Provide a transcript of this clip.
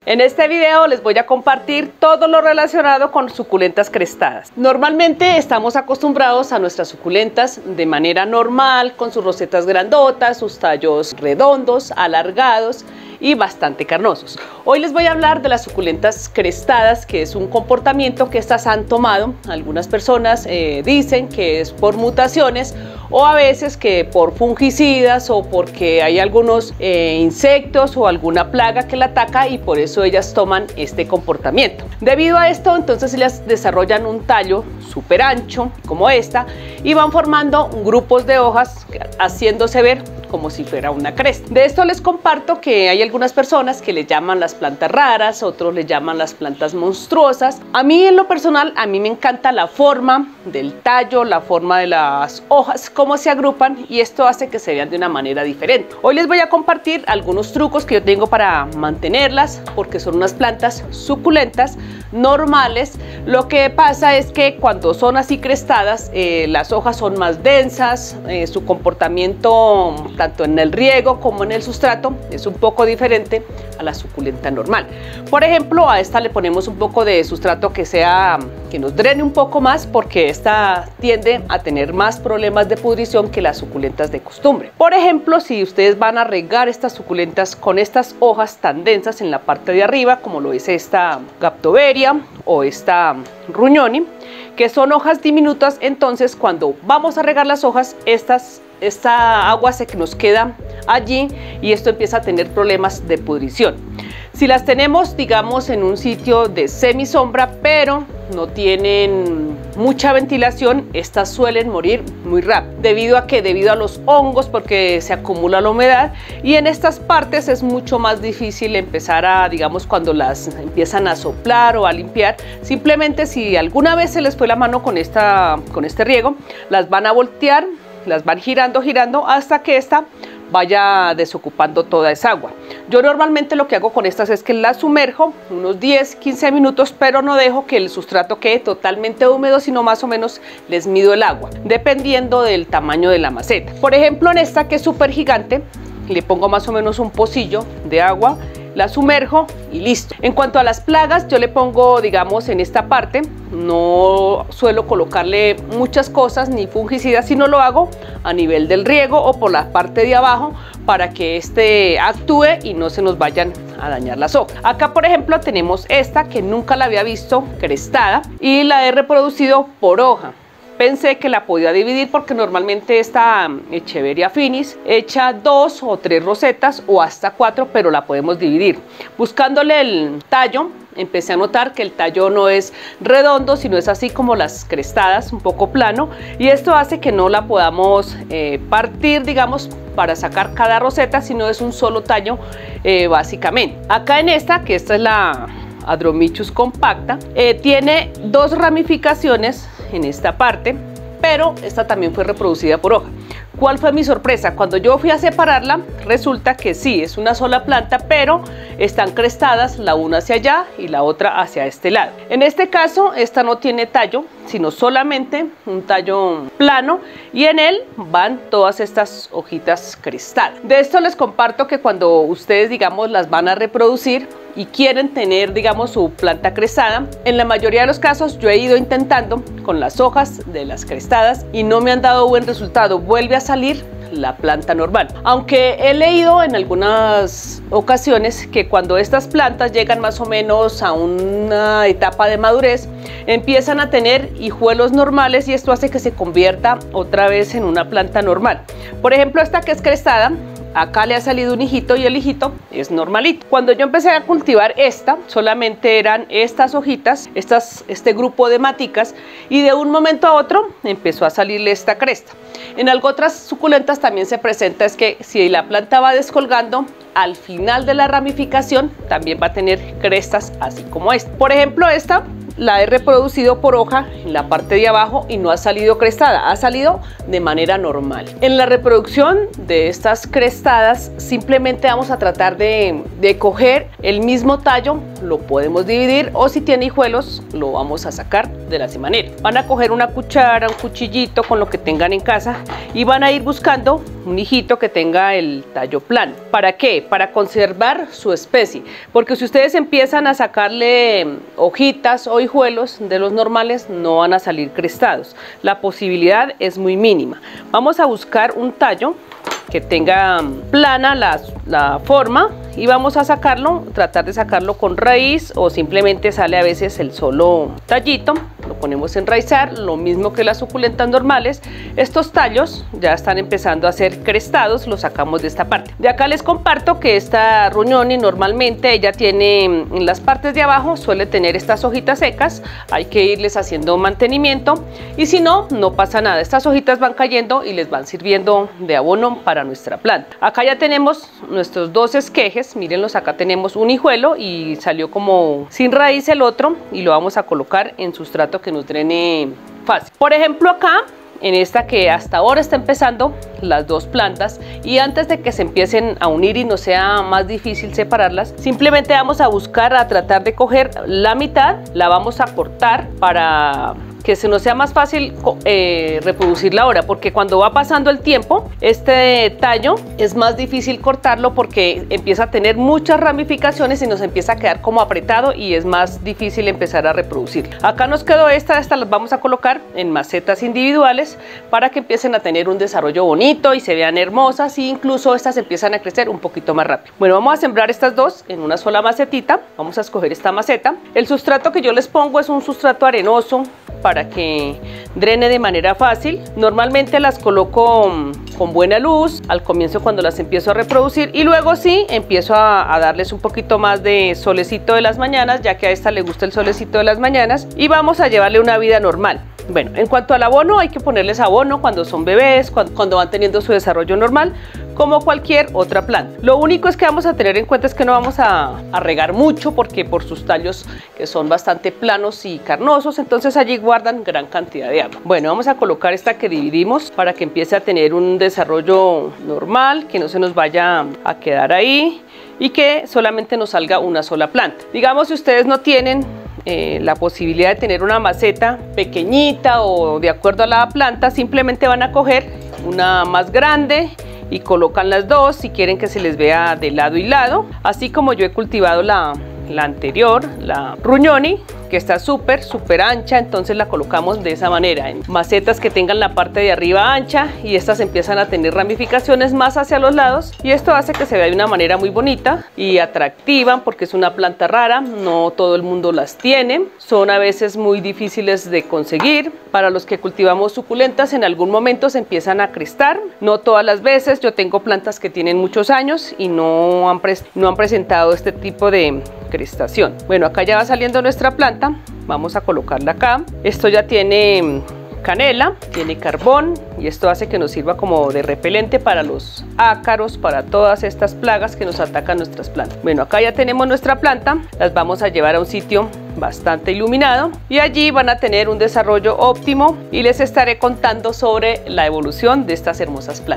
En este video les voy a compartir todo lo relacionado con suculentas crestadas. Normalmente estamos acostumbrados a nuestras suculentas de manera normal, con sus rosetas grandotas, sus tallos redondos, alargados y bastante carnosos. Hoy les voy a hablar de las suculentas crestadas, que es un comportamiento que estas han tomado. Algunas personas dicen que es por mutaciones o a veces que por fungicidas o porque hay algunos insectos o alguna plaga que la ataca y por eso ellas toman este comportamiento. Debido a esto, entonces ellas desarrollan un tallo súper ancho como esta y van formando grupos de hojas haciéndose ver como si fuera una cresta. De esto les comparto que hay algunas personas que le llaman las plantas raras, otros le llaman las plantas monstruosas. A mí en lo personal, a mí me encanta la forma del tallo, la forma de las hojas, cómo se agrupan, y esto hace que se vean de una manera diferente. Hoy les voy a compartir algunos trucos que yo tengo para mantenerlas, porque son unas plantas suculentas normales. Lo que pasa es que cuando son así crestadas, las hojas son más densas, su comportamiento tanto en el riego como en el sustrato es un poco diferente a la suculenta normal. Por ejemplo, a esta le ponemos un poco de sustrato que nos drene un poco más, porque esta tiende a tener más problemas de pudrición que las suculentas de costumbre. Por ejemplo, si ustedes van a regar estas suculentas con estas hojas tan densas en la parte de arriba, como lo es esta Gaptoveria o esta Rugnoni, que son hojas diminutas, entonces cuando vamos a regar las hojas, esta agua se nos queda allí y esto empieza a tener problemas de pudrición. Si las tenemos, digamos, en un sitio de semisombra, pero no tienen mucha ventilación, estas suelen morir muy rápido. ¿Debido a qué? Debido a los hongos, porque se acumula la humedad, y en estas partes es mucho más difícil empezar a, digamos, cuando las empiezan a soplar o a limpiar. Simplemente si alguna vez se les fue la mano con este riego, las van a voltear, las van girando hasta que esta vaya desocupando toda esa agua. Yo normalmente lo que hago con estas es que las sumerjo unos 10-15 minutos, pero no dejo que el sustrato quede totalmente húmedo, sino más o menos les mido el agua, dependiendo del tamaño de la maceta. Por ejemplo, en esta, que es súper gigante, le pongo más o menos un pocillo de agua, la sumerjo y listo. En cuanto a las plagas, yo le pongo, digamos, en esta parte, no suelo colocarle muchas cosas ni fungicidas, sino lo hago a nivel del riego o por la parte de abajo, para que este actúe y no se nos vayan a dañar las hojas. Acá, por ejemplo, tenemos esta que nunca la había visto crestada y la he reproducido por hoja. Pensé que la podía dividir porque normalmente esta Echeveria finis echa 2 o 3 rosetas o hasta 4, pero la podemos dividir. Buscándole el tallo, empecé a notar que el tallo no es redondo, sino es así como las crestadas, un poco plano, y esto hace que no la podamos partir, digamos, para sacar cada roseta, sino es un solo tallo básicamente. Acá en esta, que esta es la Adromichus compacta, tiene 2 ramificaciones en esta parte, pero esta también fue reproducida por hoja. ¿Cuál fue mi sorpresa? Cuando yo fui a separarla, resulta que sí, es una sola planta, pero están crestadas la una hacia allá y la otra hacia este lado. En este caso, esta no tiene tallo, sino solamente un tallo plano, y en él van todas estas hojitas crestadas. De esto les comparto que cuando ustedes, digamos, las van a reproducir y quieren tener, digamos, su planta crestada, en la mayoría de los casos yo he ido intentando con las hojas de las crestadas y no me han dado buen resultado. Vuelve a salir la planta normal, aunque he leído en algunas ocasiones que cuando estas plantas llegan más o menos a una etapa de madurez, empiezan a tener hijuelos normales y esto hace que se convierta otra vez en una planta normal. Por ejemplo, esta que es crestada, acá le ha salido un hijito y el hijito es normalito. Cuando yo empecé a cultivar esta, solamente eran estas hojitas, este grupo de maticas, y de un momento a otro empezó a salirle esta cresta. En otras suculentas también se presenta es que si la planta va descolgando, al final de la ramificación también va a tener crestas así como esta. Por ejemplo, esta la he reproducido por hoja en la parte de abajo y no ha salido crestada, ha salido de manera normal. En la reproducción de estas crestadas simplemente vamos a tratar de coger el mismo tallo, lo podemos dividir o si tiene hijuelos lo vamos a sacar de la misma manera. Van a coger una cuchara, un cuchillito con lo que tengan en casa y van a ir buscando un hijito que tenga el tallo plano. ¿Para qué? Para conservar su especie, porque si ustedes empiezan a sacarle hojitas o hijuelos de los normales no van a salir crestados, la posibilidad es muy mínima. Vamos a buscar un tallo que tenga plana la forma y vamos a sacarlo, tratar de sacarlo con raíz o simplemente sale a veces el solo tallito, lo ponemos a enraizar, lo mismo que las suculentas normales. Estos tallos ya están empezando a ser crestados, los sacamos de esta parte. De acá les comparto que esta ruñoni normalmente ella tiene en las partes de abajo, suele tener estas hojitas secas, hay que irles haciendo mantenimiento y si no, no pasa nada, estas hojitas van cayendo y les van sirviendo de abono para nuestra planta. Acá ya tenemos nuestros dos esquejes. Mírenlos, acá tenemos un hijuelo y salió como sin raíz el otro y lo vamos a colocar en sustrato que nos drene fácil. Por ejemplo, acá en esta que hasta ahora está empezando las dos plantas y antes de que se empiecen a unir y no sea más difícil separarlas, simplemente vamos a buscar a tratar de coger la mitad, la vamos a cortar para que se nos sea más fácil reproducirla ahora, porque cuando va pasando el tiempo este tallo es más difícil cortarlo porque empieza a tener muchas ramificaciones y nos empieza a quedar como apretado y es más difícil empezar a reproducir. Acá nos quedó estas las vamos a colocar en macetas individuales para que empiecen a tener un desarrollo bonito y se vean hermosas e incluso estas empiezan a crecer un poquito más rápido. Bueno, vamos a sembrar estas dos en una sola macetita, vamos a escoger esta maceta. El sustrato que yo les pongo es un sustrato arenoso para que drene de manera fácil. Normalmente las coloco con buena luz al comienzo cuando las empiezo a reproducir y luego sí empiezo a darles un poquito más de solecito de las mañanas, ya que a esta le gusta el solecito de las mañanas y vamos a llevarle una vida normal. Bueno, en cuanto al abono, hay que ponerles abono cuando son bebés, cuando van teniendo su desarrollo normal, como cualquier otra planta. Lo único es que vamos a tener en cuenta es que no vamos a regar mucho porque por sus tallos que son bastante planos y carnosos, entonces allí guardan gran cantidad de agua. Bueno, vamos a colocar esta que dividimos para que empiece a tener un desarrollo normal, que no se nos vaya a quedar ahí y que solamente nos salga una sola planta. Digamos, si ustedes no tienen la posibilidad de tener una maceta pequeñita o de acuerdo a la planta, simplemente van a coger una más grande y colocan las dos si quieren que se les vea de lado y lado, así como yo he cultivado la anterior, la ruñoni, que está súper ancha, entonces la colocamos de esa manera, en macetas que tengan la parte de arriba ancha y estas empiezan a tener ramificaciones más hacia los lados y esto hace que se vea de una manera muy bonita y atractiva porque es una planta rara, no todo el mundo las tiene, son a veces muy difíciles de conseguir. Para los que cultivamos suculentas en algún momento se empiezan a crestar, no todas las veces. Yo tengo plantas que tienen muchos años y no han presentado este tipo de crestación. Bueno, acá ya va saliendo nuestra planta, vamos a colocarla acá. Esto ya tiene canela, tiene carbón y esto hace que nos sirva como de repelente para los ácaros, para todas estas plagas que nos atacan nuestras plantas. Bueno, acá ya tenemos nuestra planta, las vamos a llevar a un sitio bastante iluminado y allí van a tener un desarrollo óptimo y les estaré contando sobre la evolución de estas hermosas plantas.